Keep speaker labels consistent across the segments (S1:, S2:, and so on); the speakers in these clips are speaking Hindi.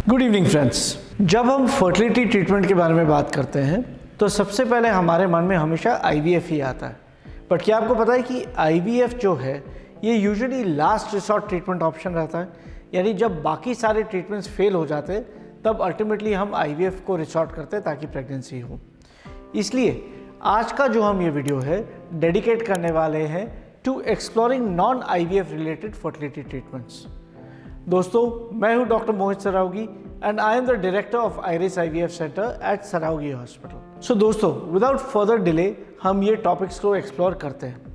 S1: Good evening friends. जब हम फर्टिलिटी ट्रीटमेंट के बारे में बात करते हैं तो सबसे पहले हमारे मन में हमेशा आईवीएफ ही आता है। बट क्या आपको पता है कि आईवीएफ जो है ये usually last resort treatment option रहता है, यानी जब बाकी सारे ट्रीटमेंट्स फेल हो जाते हैं तब अल्टीमेटली हम आईवीएफ को रिसोर्ट करते हैं ताकि प्रेगनेंसी हो। इसलिए आज का जो हम ये वीडियो है डेडिकेट करने वाले हैं to exploring non IVF related fertility treatments. दोस्तों, मैं हूं doctor Mohit Sarawgi and I am the director of Iris IVF centre at Sarawgi hospital. So दोस्तों, विदाउट फर्दर डिले हम ये टॉपिक्स को एक्सप्लोर करते हैं।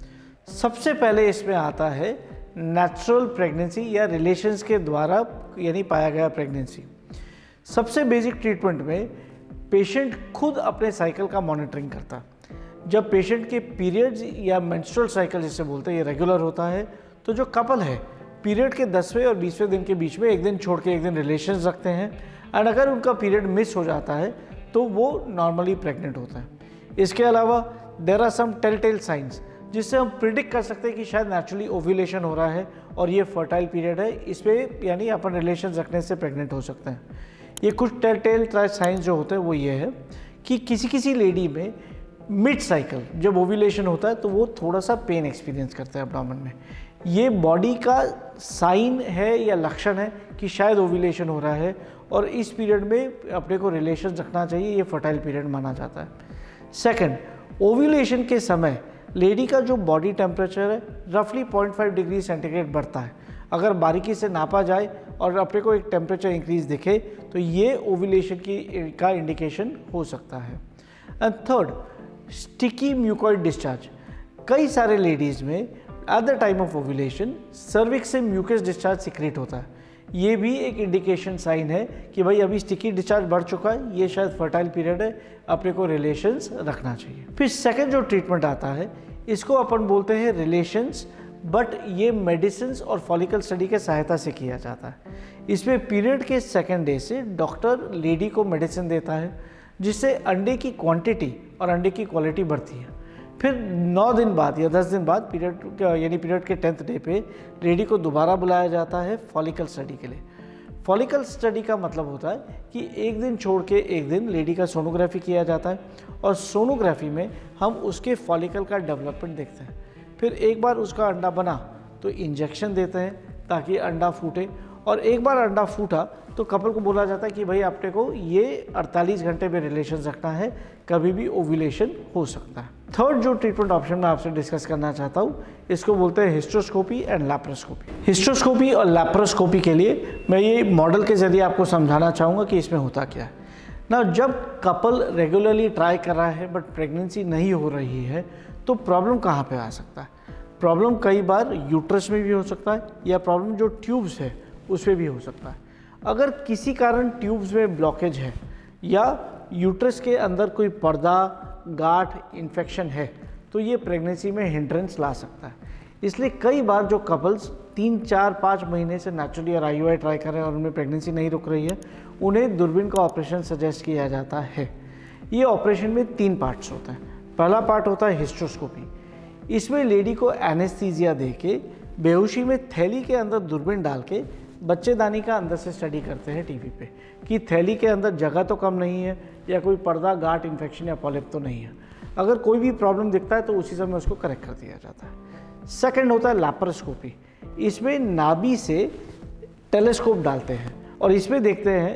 S1: सबसे पहले इसमें आता है नेचुरल प्रेगनेंसी या रिलेशंस के द्वारा यानी पाया गया प्रेगनेंसी। सबसे बेसिक ट्रीटमेंट में पेशेंट खुद अपने साइकिल का मॉनिटरिंग करता है। जब पेशेंट के पीरियड्स या मेंस्ट्रुअल साइकिल जिसे बोलते हैं ये रेगुलर होता है तो जो कपल है पीरियड के 10वें और 20वें दिन के बीच में एक दिन छोड़ के एक दिन रिलेशंस रखते हैं एंड अगर उनका पीरियड मिस हो जाता है तो वो नॉर्मली प्रेग्नेंट होता है। इसके अलावा there are some tell signs जिससे हम प्रिडिक्ट कर सकते हैं कि शायद नेचुरली ओव्यूलेशन हो रहा है और ये फर्टाइल पीरियड है, इस पर यानी अपन रिलेशंस रखने से प्रेग्नेंट हो सकते हैं। ये कुछ टेल साइंस जो होते हैं वो ये है कि किसी लेडी में मिड साइकिल जब ओव्यूलेशन होता है तो वो थोड़ा सा पेन एक्सपीरियंस करते हैं एब्डोमेन में। ये बॉडी का साइन है या लक्षण है कि शायद ओव्यूलेशन हो रहा है और इस पीरियड में अपने को रिलेशन रखना चाहिए, ये फर्टाइल पीरियड माना जाता है। सेकंड, ओव्यूलेशन के समय लेडी का जो बॉडी टेम्परेचर है रफली 0.5 डिग्री सेंटीग्रेड बढ़ता है। अगर बारीकी से नापा जाए और अपने को एक टेम्परेचर इंक्रीज दिखे तो ये ओव्यूलेशन का इंडिकेशन हो सकता है। And third, sticky mucoid discharge. कई सारे लेडीज़ में at the time of ovulation cervix से म्यूकस डिस्चार्ज सीक्रेट होता है। ये भी एक इंडिकेशन साइन है कि भाई अभी स्टिकी डिस्चार्ज बढ़ चुका है, ये शायद फर्टाइल पीरियड है, अपने को रिलेशंस रखना चाहिए। फिर सेकंड जो ट्रीटमेंट आता है इसको अपन बोलते हैं रिलेशंस, बट ये मेडिसिन और फॉलिकल स्टडी के सहायता से किया जाता है। इसमें पीरियड के सेकेंड डे से डॉक्टर लेडी को मेडिसिन देता है जिससे अंडे की क्वांटिटी और अंडे की क्वालिटी बढ़ती है। फिर 9 दिन बाद या 10 दिन बाद पीरियड के 10th डे पे लेडी को दोबारा बुलाया जाता है फॉलिकल स्टडी के लिए। फॉलिकल स्टडी का मतलब होता है कि एक दिन छोड़ के एक दिन लेडी का सोनोग्राफी किया जाता है और सोनोग्राफी में हम उसके फॉलिकल का डेवलपमेंट देखते हैं। फिर एक बार उसका अंडा बना तो इंजेक्शन देते हैं ताकि अंडा फूटे, और एक बार अंडा फूटा तो कपल को बोला जाता है कि भाई अपने को ये 48 घंटे में रिलेशन रखना है, कभी भी ओव्यूलेशन हो सकता है। थर्ड जो ट्रीटमेंट ऑप्शन मैं आपसे डिस्कस करना चाहता हूँ इसको बोलते हैं हिस्ट्रोस्कोपी एंड लैप्रोस्कोपी। हिस्ट्रोस्कोपी और लैप्रोस्कोपी के लिए मैं ये मॉडल के जरिए आपको समझाना चाहूँगा कि इसमें होता क्या है ना। जब कपल रेगुलरली ट्राई कर रहा है बट प्रेगनेंसी नहीं हो रही है तो प्रॉब्लम कहाँ पे आ सकता है? प्रॉब्लम कई बार यूट्रस में भी हो सकता है या प्रॉब्लम जो ट्यूब्स है उसमें भी हो सकता है। अगर किसी कारण ट्यूब्स में ब्लॉकेज है या यूट्रस के अंदर कोई पर्दा, गांठ, इन्फेक्शन है तो ये प्रेगनेंसी में हिंड्रेंस ला सकता है। इसलिए कई बार जो कपल्स 3, 4, 5 महीने से नेचुरली और आईयूआई ट्राई कर रहे हैं और उनमें प्रेगनेंसी नहीं रुक रही है उन्हें दूरबीन का ऑपरेशन सजेस्ट किया जाता है। ये ऑपरेशन में 3 पार्ट्स होते हैं। पहला पार्ट होता है हिस्ट्रोस्कोपी। इसमें लेडी को एनेस्थीसिया दे के बेहोशी में थैली के अंदर दूरबीन डाल के बच्चेदानी का अंदर से स्टडी करते हैं टीवी पे कि थैली के अंदर जगह तो कम नहीं है या कोई पर्दा, गांठ, इन्फेक्शन या पॉलिप तो नहीं है। अगर कोई भी प्रॉब्लम दिखता है तो उसी समय उसको करेक्ट कर दिया जाता है। सेकंड होता है लैप्रोस्कोपी। इसमें नाभि से टेलीस्कोप डालते हैं और इसमें देखते हैं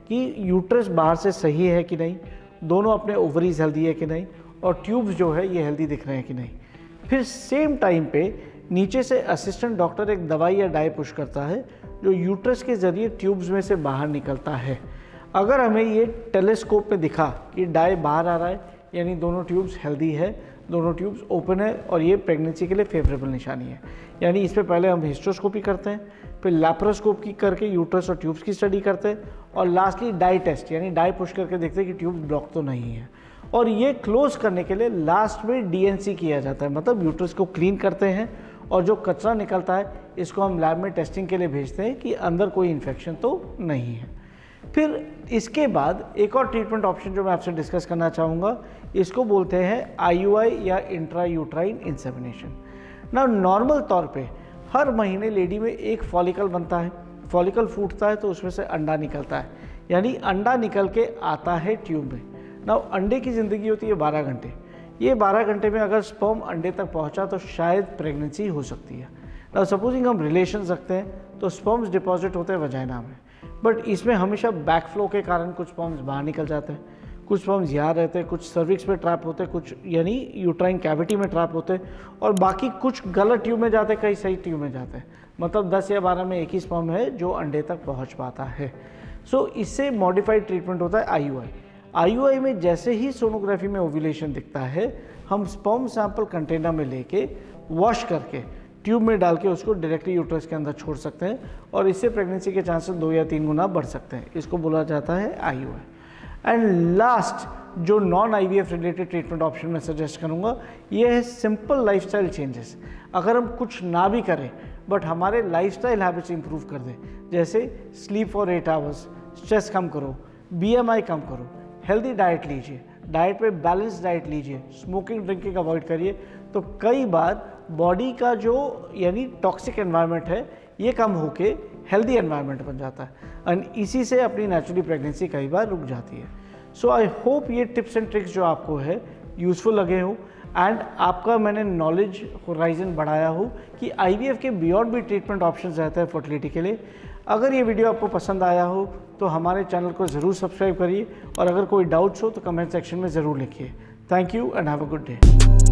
S1: कि यूट्रस बाहर से सही है कि नहीं, दोनों अपने ओवरीज हेल्दी है कि नहीं, और ट्यूब्स जो है ये हेल्दी दिख रहे हैं कि नहीं। फिर सेम टाइम पे नीचे से असिस्टेंट डॉक्टर एक दवाई या डाई पुश करता है जो यूट्रस के ज़रिए ट्यूब्स में से बाहर निकलता है। अगर हमें ये टेलीस्कोप में दिखा कि डाई बाहर आ रहा है यानी दोनों ट्यूब्स हेल्दी है, दोनों ट्यूब्स ओपन है और ये प्रेगनेंसी के लिए फेवरेबल निशानी है। यानी इस पर पहले हम हिस्ट्रोस्कोपी करते हैं, फिर लैप्रोस्कोपी करके यूट्रस और ट्यूब्स की स्टडी करते हैं और लास्टली डाई टेस्ट यानी डाई पुश करके देखते हैं कि ट्यूब ब्लॉक तो नहीं है। और ये क्लोज करने के लिए लास्ट में डीएनसी किया जाता है, मतलब यूट्रस को क्लीन करते हैं और जो कचरा निकलता है इसको हम लैब में टेस्टिंग के लिए भेजते हैं कि अंदर कोई इन्फेक्शन तो नहीं है। फिर इसके बाद एक और ट्रीटमेंट ऑप्शन जो मैं आपसे डिस्कस करना चाहूँगा इसको बोलते हैं आईयूआई या इंट्रा यूट्राइन इंसेमिनेशन। ना नॉर्मल तौर पे हर महीने लेडी में एक फॉलिकल बनता है, फॉलिकल फूटता है तो उसमें से अंडा निकलता है। यानी अंडा निकल के आता है ट्यूब में। ना अंडे की ज़िंदगी होती है 12 घंटे। ये 12 घंटे में अगर स्पर्म अंडे तक पहुंचा तो शायद प्रेगनेंसी हो सकती है। ना सपोजिंग हम रिलेशन रखते हैं तो स्पर्म्स डिपॉजिट होते हैं वजाइना में, बट इसमें हमेशा बैकफ्लो के कारण कुछ स्पर्म्स बाहर निकल जाते हैं, कुछ स्पर्म्स यहाँ रहते हैं, कुछ सर्विक्स में ट्रैप होते हैं, कुछ यानी यूट्राइन कैविटी में ट्रैप होते हैं, और बाकी कुछ गलत ट्यूब में जाते हैं, कई सही ट्यूब में जाते हैं। मतलब 10 या 12 में एक ही स्पर्म है जो अंडे तक पहुँच पाता है। सो इससे मॉडिफाइड ट्रीटमेंट होता है IUI। IUI में जैसे ही सोनोग्राफी में ओव्यूलेशन दिखता है, हम स्पर्म सैंपल कंटेनर में लेके वॉश करके ट्यूब में डाल के उसको डायरेक्टली यूट्रस के अंदर छोड़ सकते हैं, और इससे प्रेगनेंसी के चांसेस 2 या 3 गुना बढ़ सकते हैं। इसको बोला जाता है IUI। एंड लास्ट जो non IVF related treatment option मैं सजेस्ट करूँगा, ये है सिंपल लाइफस्टाइल चेंजेस। अगर हम कुछ ना भी करें बट हमारे लाइफस्टाइल हैबिट्स इंप्रूव कर दें, जैसे स्लीप फॉर 8 आवर्स, स्ट्रेस कम करो, BMI कम करो, हेल्दी डाइट लीजिए, डाइट पे बैलेंस डाइट लीजिए, स्मोकिंग ड्रिंकिंग अवॉइड करिए, तो कई बार बॉडी का जो यानी टॉक्सिक एनवायरनमेंट है ये कम होके हेल्दी एनवायरनमेंट बन जाता है, एंड इसी से अपनी नेचुरली प्रेगनेंसी कई बार रुक जाती है। सो आई होप ये टिप्स एंड ट्रिक्स जो आपको है यूज़फुल लगे हो, एंड आपका मैंने नॉलेज होराइजन बढ़ाया हो कि IVF के बियॉन्ड भी ट्रीटमेंट ऑप्शंस रहते हैं फर्टिलिटी के लिए। अगर ये वीडियो आपको पसंद आया हो तो हमारे चैनल को ज़रूर सब्सक्राइब करिए, और अगर कोई डाउट्स हो तो कमेंट सेक्शन में ज़रूर लिखिए। Thank you and have a good day.